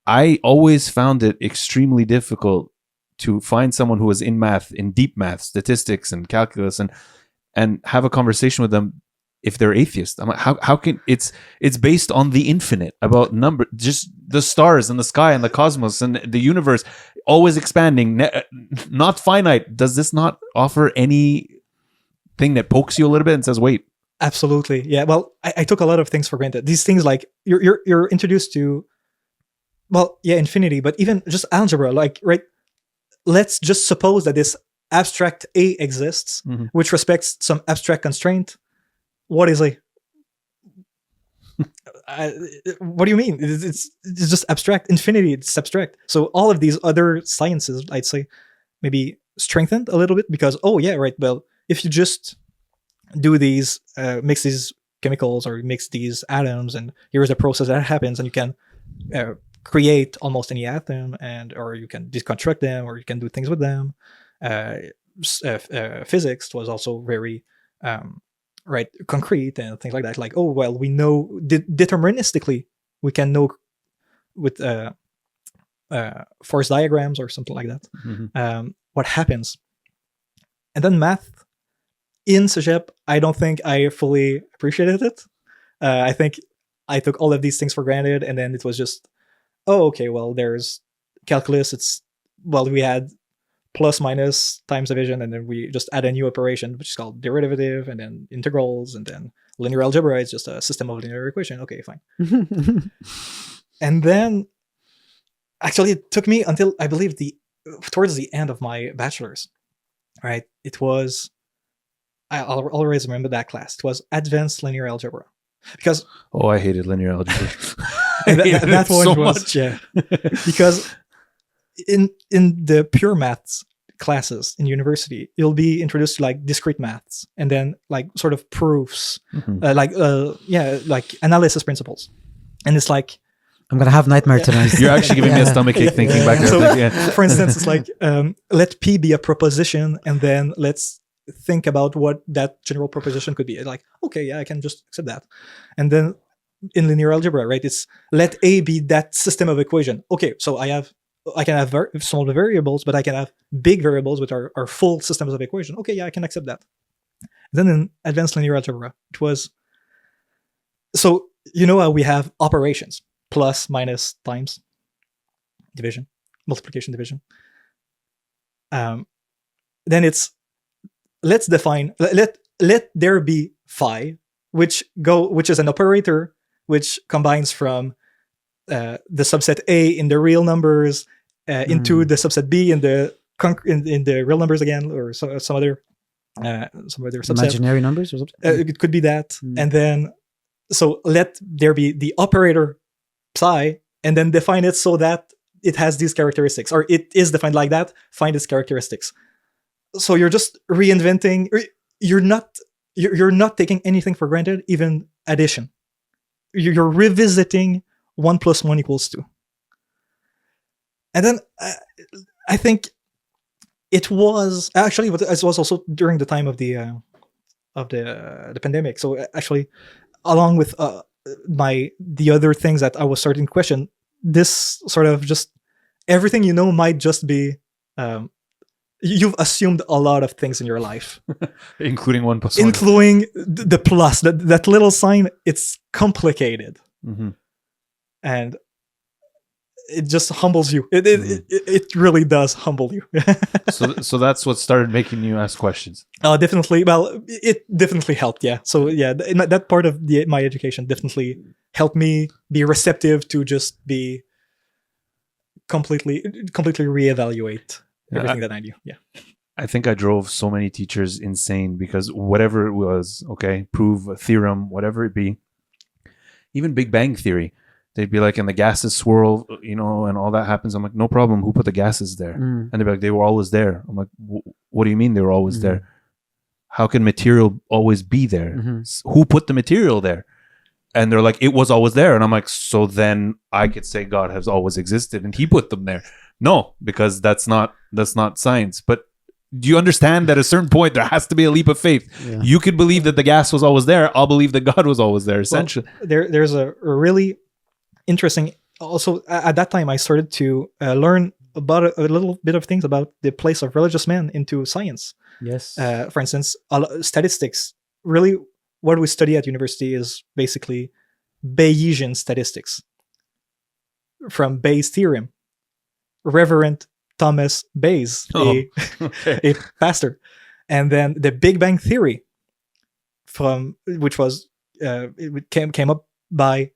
I always found it extremely difficult to find someone who was in math, in deep math, statistics and calculus, and have a conversation with them if they're atheist. I'm like, how can it's based on the infinite, about number, just the stars and the sky and the cosmos and the universe always expanding, not finite. Does this not offer anything that pokes you a little bit and says, wait? Absolutely. Yeah. Well, I took a lot of things for granted. These things, like you're introduced to, well, yeah, infinity, but even just algebra, like, right? Let's just suppose that this abstract A exists, which respects some abstract constraint. What is A? What do you mean? It's just abstract. Infinity, it's abstract. So all of these other sciences, I'd say, maybe strengthened a little bit because, oh yeah, right. Well, if you just do these, mix these chemicals or mix these atoms, and here's the process that happens, and you can create almost any atom, or you can deconstruct them, or you can do things with them. Physics was also very right, concrete and things like that. Like, oh well, we know deterministically, we can know with force diagrams or something like that what happens. And then math in Cégep, I don't think I fully appreciated it. I think I took all of these things for granted, and then it was just, oh, okay, well, there's calculus. We had plus, minus, times division, and then we just add a new operation, which is called derivative, and then integrals, and then linear algebra is just a system of linear equation. Okay, fine. And then, actually, it took me until, I believe, towards the end of my bachelor's, right? It was, I'll always remember that class. It was advanced linear algebra. Because I hated linear algebra. that one so was much. Yeah, because in the pure maths classes in university, you'll be introduced to like discrete maths, and then like sort of proofs, like analysis principles, and it's like, I'm gonna have nightmare tonight. You're actually giving me a stomachache thinking back there. So, for instance, it's like let P be a proposition, and then let's think about what that general proposition could be. Like, okay, yeah, I can just accept that. And then in linear algebra, right, it's let A be that system of equation. Okay, so I can have small variables, but I can have big variables which are full systems of equation. Okay, yeah, I can accept that. Then in advanced linear algebra, it was, so you know how we have operations, plus, minus, times, division, multiplication, division. Then it's, let's define, let there be phi, which is an operator which combines from the subset A in the real numbers into the subset B in the in the real numbers again, or some other subset. Imaginary numbers or something. It could be that, and then so let there be the operator psi, and then define it so that it has these characteristics, or it is defined like that. Find its characteristics. So you're just reinventing. You're not taking anything for granted, even addition. You're revisiting 1 + 1 = 2. And then I think it was actually, it was also during the time of the pandemic. So actually, along with the other things that I was starting to question, this sort of just everything might just be. You've assumed a lot of things in your life, including 1 + 1, including the plus, that little sign. It's complicated, and it just humbles you. It really does humble you. so that's what started making you ask questions. Definitely. Well, it definitely helped. Yeah. So yeah, that part of my education definitely helped me be receptive to just be completely reevaluate everything that I knew. Yeah. I think I drove so many teachers insane because whatever it was, okay, prove a theorem, whatever it be, even Big Bang Theory, they'd be like, and the gases swirl, and all that happens. I'm like, no problem. Who put the gases there? And they'd be like, they were always there. I'm like, what do you mean they were always there? How can material always be there? Who put the material there? And they're like, it was always there. And I'm like, so then I could say God has always existed and he put them there. No, because that's not science. But do you understand that at a certain point there has to be a leap of faith? Yeah. You could believe that the gas was always there. I'll believe that God was always there, essentially. Well, there's a really interesting also at that time I started to learn about a little bit of things about the place of religious men into science. Yes. For instance, statistics. Really, what we study at university is basically Bayesian statistics from Bayes' theorem. Reverend Thomas Bayes, Okay. a pastor, and then the Big Bang theory, which was it came up by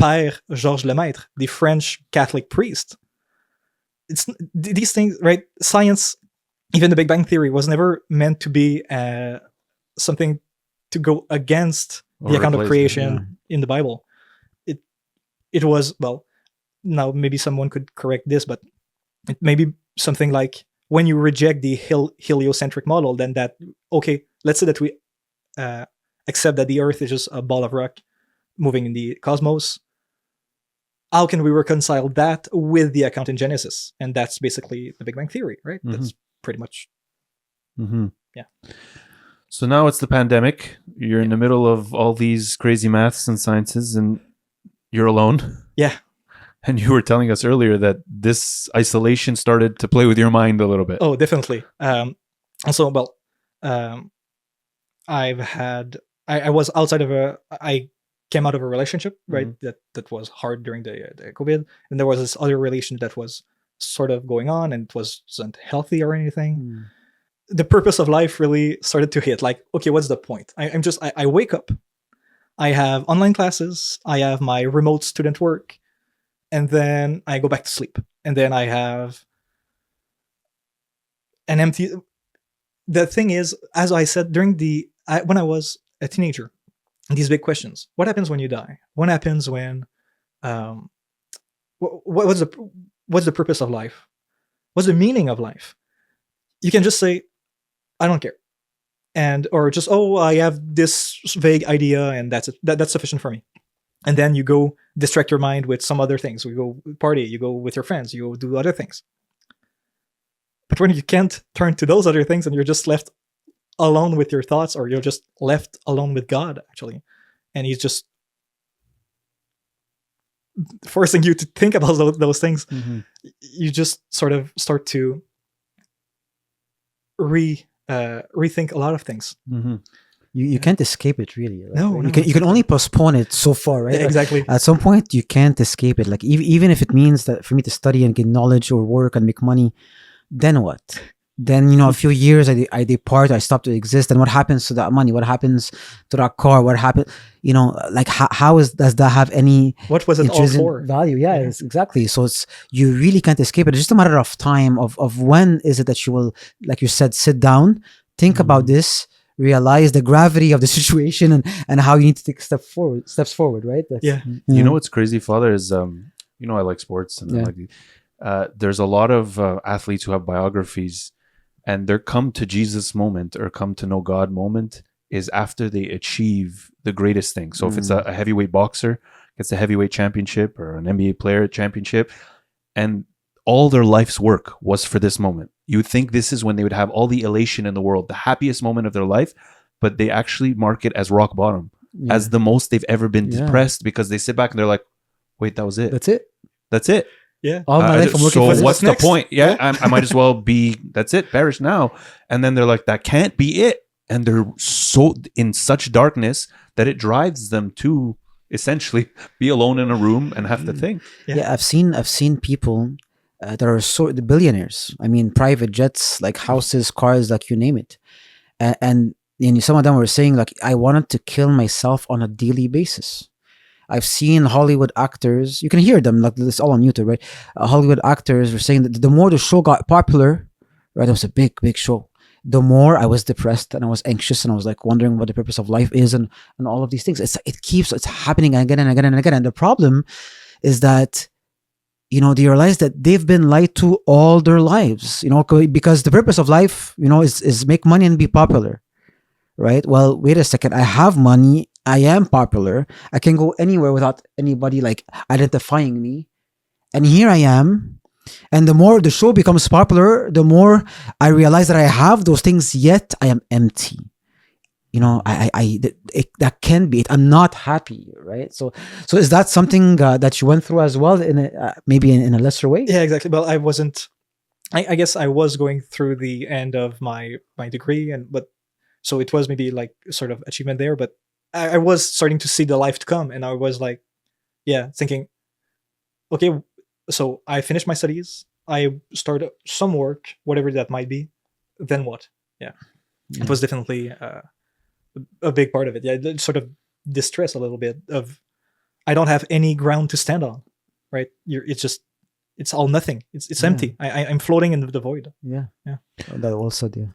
Père Georges Lemaître, the French Catholic priest. It's these things, right? Science, even the Big Bang theory, was never meant to be something to go against Or the account of replace it, creation in the Bible. It was, well, now maybe someone could correct this, but it may be something like, when you reject the heliocentric model, then that, okay, let's say that we accept that the Earth is just a ball of rock moving in the cosmos. How can we reconcile that with the account in Genesis? And that's basically the Big Bang theory, right? Mhm. That's pretty much, yeah. So now it's the pandemic. You're in the middle of all these crazy maths and sciences, and you're alone. Yeah. And you were telling us earlier that this isolation started to play with your mind a little bit. Oh, definitely. Also, well, I was outside of I came out of a relationship, right? That was hard during the COVID. And there was this other relationship that was sort of going on and it wasn't healthy or anything. The purpose of life really started to hit. Like, okay, what's the point? I wake up, I have online classes, I have my remote student work, and then I go back to sleep. And then I have an empty... The thing is, as I said, when I was a teenager, these big questions. What happens when you die? What happens when... what's the purpose of life? What's the meaning of life? You can just say, I don't care. Or just, I have this vague idea and that's it. That's sufficient for me. And then you go distract your mind with some other things. You go party, you go with your friends, you go do other things. But when you can't turn to those other things and you're just left alone with your thoughts, or you're just left alone with God, actually, and he's just forcing you to think about those things, you just sort of start to rethink a lot of things. You can't escape it, really. Like, No, you can only postpone it so far, right? Yeah, exactly. At some point, you can't escape it. Like even if it means that for me to study and get knowledge or work and make money, then what? Then a few years I depart, I stop to exist, and what happens to that money? What happens to that car? What happened? Like how does that have any? What was it all intrinsic for? value? Yeah, it's exactly. So you really can't escape it. It's just a matter of time of when is it that you will, like you said, sit down, think about this, realize the gravity of the situation, and how you need to take steps forward, right? Yeah. You know what's crazy, Father, is I like sports, and I like there's a lot of athletes who have biographies, and their come to Jesus moment or come to know God moment is after they achieve the greatest thing. So if it's a heavyweight boxer gets a heavyweight championship, or an NBA player championship, and all their life's work was for this moment. You would think this is when they would have all the elation in the world, the happiest moment of their life, but they actually mark it as rock bottom, as the most they've ever been depressed, because they sit back and they're like, wait, that was it. That's it. Yeah. All my life I'm looking for so what's the next? point? Yeah, I might as well be, that's it, perish now. And then they're like, that can't be it. And they're so in such darkness that it drives them to essentially be alone in a room and have to think. Yeah, I've seen people that are the billionaires. I mean, private jets, like houses, cars, like you name it. And some of them were saying, like, I wanted to kill myself on a daily basis. I've seen Hollywood actors, you can hear them, like this all on YouTube, right? Hollywood actors were saying that the more the show got popular, right, it was a big show, the more I was depressed and I was anxious and I was like wondering what the purpose of life is and all of these things. It's happening again and again and again. And the problem is that, they realize that they've been lied to all their lives, because the purpose of life, is make money and be popular, right? Well, wait a second. I have money. I am popular. I can go anywhere without anybody like identifying me. And here I am. And the more the show becomes popular, the more I realize that I have those things, yet I am empty. that can be it. I'm not happy, right? So is that something that you went through as well, maybe in a lesser way? Yeah, exactly. Well, I wasn't. I guess I was going through the end of my degree, but so it was maybe like sort of achievement there. But I was starting to see the life to come, and I was like, yeah, thinking, okay, so I finished my studies, I started some work, whatever that might be. Then what? Yeah. It was definitely a big part of it. Yeah, it sort of distress a little bit of I don't have any ground to stand on, right? It's all nothing. It's empty. I'm floating in the void. Yeah. Yeah. That also, yeah.